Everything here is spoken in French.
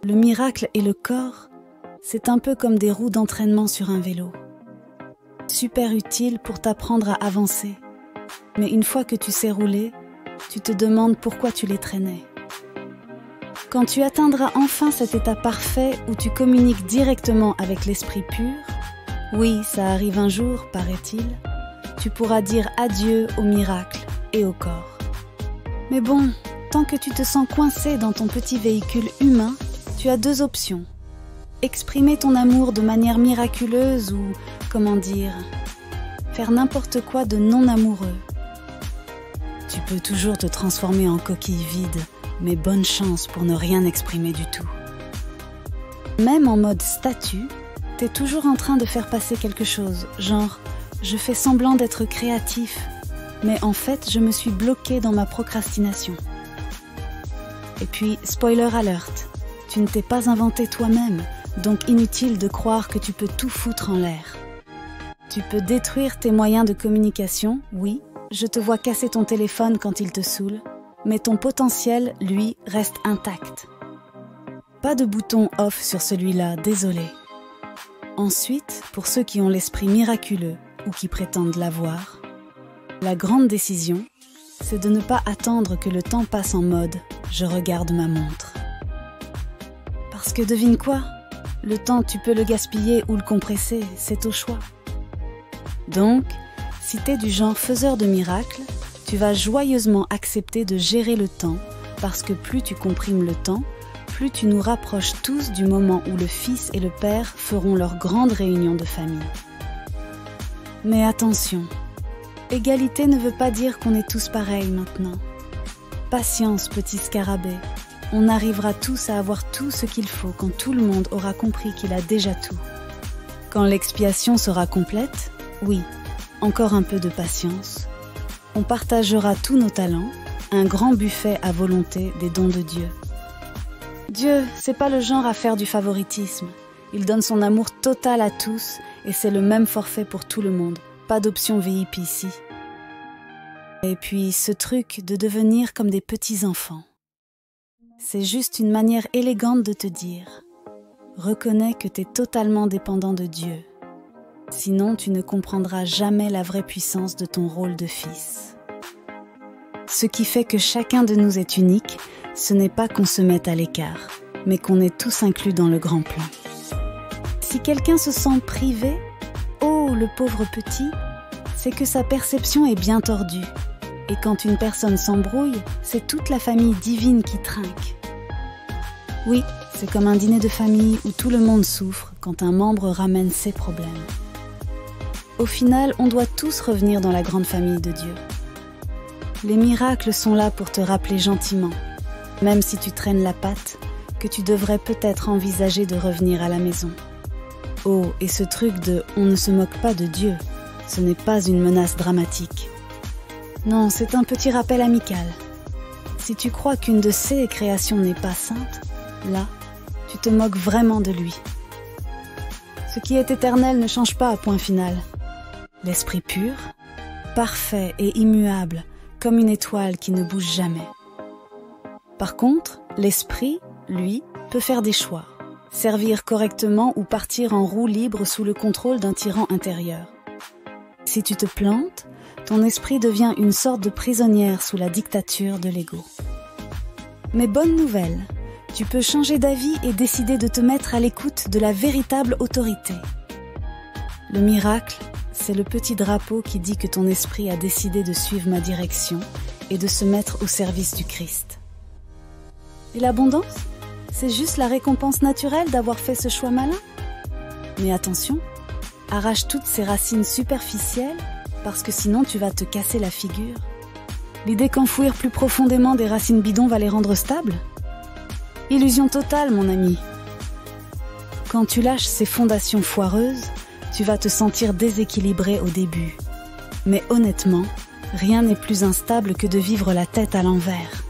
Le miracle et le corps, c'est un peu comme des roues d'entraînement sur un vélo. Super utile pour t'apprendre à avancer. Mais une fois que tu sais rouler, tu te demandes pourquoi tu les traînais. Quand tu atteindras enfin cet état parfait où tu communiques directement avec l'esprit pur, oui, ça arrive un jour, paraît-il, tu pourras dire adieu au miracle et au corps. Mais bon, tant que tu te sens coincé dans ton petit véhicule humain, tu as deux options. Exprimer ton amour de manière miraculeuse ou, comment dire, faire n'importe quoi de non amoureux. Tu peux toujours te transformer en coquille vide, mais bonne chance pour ne rien exprimer du tout. Même en mode statue, t'es toujours en train de faire passer quelque chose, genre « je fais semblant d'être créatif », mais en fait je me suis bloqué dans ma procrastination. Et puis, spoiler alert, tu ne t'es pas inventé toi-même, donc inutile de croire que tu peux tout foutre en l'air. Tu peux détruire tes moyens de communication, oui, je te vois casser ton téléphone quand il te saoule, mais ton potentiel, lui, reste intact. Pas de bouton off sur celui-là, désolé. Ensuite, pour ceux qui ont l'esprit miraculeux ou qui prétendent l'avoir, la grande décision, c'est de ne pas attendre que le temps passe en mode « je regarde ma montre ». Parce que devine quoi ? Le temps, tu peux le gaspiller ou le compresser, c'est au choix. Donc, si t'es du genre faiseur de miracles, tu vas joyeusement accepter de gérer le temps, parce que plus tu comprimes le temps, plus tu nous rapproches tous du moment où le fils et le père feront leur grande réunion de famille. Mais attention, égalité ne veut pas dire qu'on est tous pareils maintenant. Patience, petit scarabée, on arrivera tous à avoir tout ce qu'il faut quand tout le monde aura compris qu'il a déjà tout. Quand l'expiation sera complète, oui, encore un peu de patience. On partagera tous nos talents, un grand buffet à volonté des dons de Dieu. Dieu, c'est pas le genre à faire du favoritisme. Il donne son amour total à tous et c'est le même forfait pour tout le monde. Pas d'option VIP ici. Et puis ce truc de devenir comme des petits-enfants. C'est juste une manière élégante de te dire « Reconnais que t'es totalement dépendant de Dieu. Sinon tu ne comprendras jamais la vraie puissance de ton rôle de fils. » Ce qui fait que chacun de nous est unique, ce n'est pas qu'on se mette à l'écart, mais qu'on est tous inclus dans le grand plan. Si quelqu'un se sent privé, oh le pauvre petit, c'est que sa perception est bien tordue. Et quand une personne s'embrouille, c'est toute la famille divine qui trinque. Oui, c'est comme un dîner de famille où tout le monde souffre quand un membre ramène ses problèmes. Au final, on doit tous revenir dans la grande famille de Dieu. Les miracles sont là pour te rappeler gentiment, même si tu traînes la patte, que tu devrais peut-être envisager de revenir à la maison. Oh, et ce truc de « on ne se moque pas de Dieu », ce n'est pas une menace dramatique. Non, c'est un petit rappel amical. Si tu crois qu'une de ses créations n'est pas sainte, là, tu te moques vraiment de lui. Ce qui est éternel ne change pas à point final. L'esprit pur, parfait et immuable, comme une étoile qui ne bouge jamais. Par contre, l'esprit, lui, peut faire des choix. Servir correctement ou partir en roue libre sous le contrôle d'un tyran intérieur. Si tu te plantes, ton esprit devient une sorte de prisonnière sous la dictature de l'ego. Mais bonne nouvelle, tu peux changer d'avis et décider de te mettre à l'écoute de la véritable autorité. Le miracle, c'est le petit drapeau qui dit que ton esprit a décidé de suivre ma direction et de se mettre au service du Christ. Et l'abondance, c'est juste la récompense naturelle d'avoir fait ce choix malin. Mais attention, arrache toutes ces racines superficielles parce que sinon tu vas te casser la figure. L'idée qu'enfouir plus profondément des racines bidons va les rendre stables ? Illusion totale, mon ami. Quand tu lâches ces fondations foireuses, tu vas te sentir déséquilibré au début. Mais honnêtement, rien n'est plus instable que de vivre la tête à l'envers.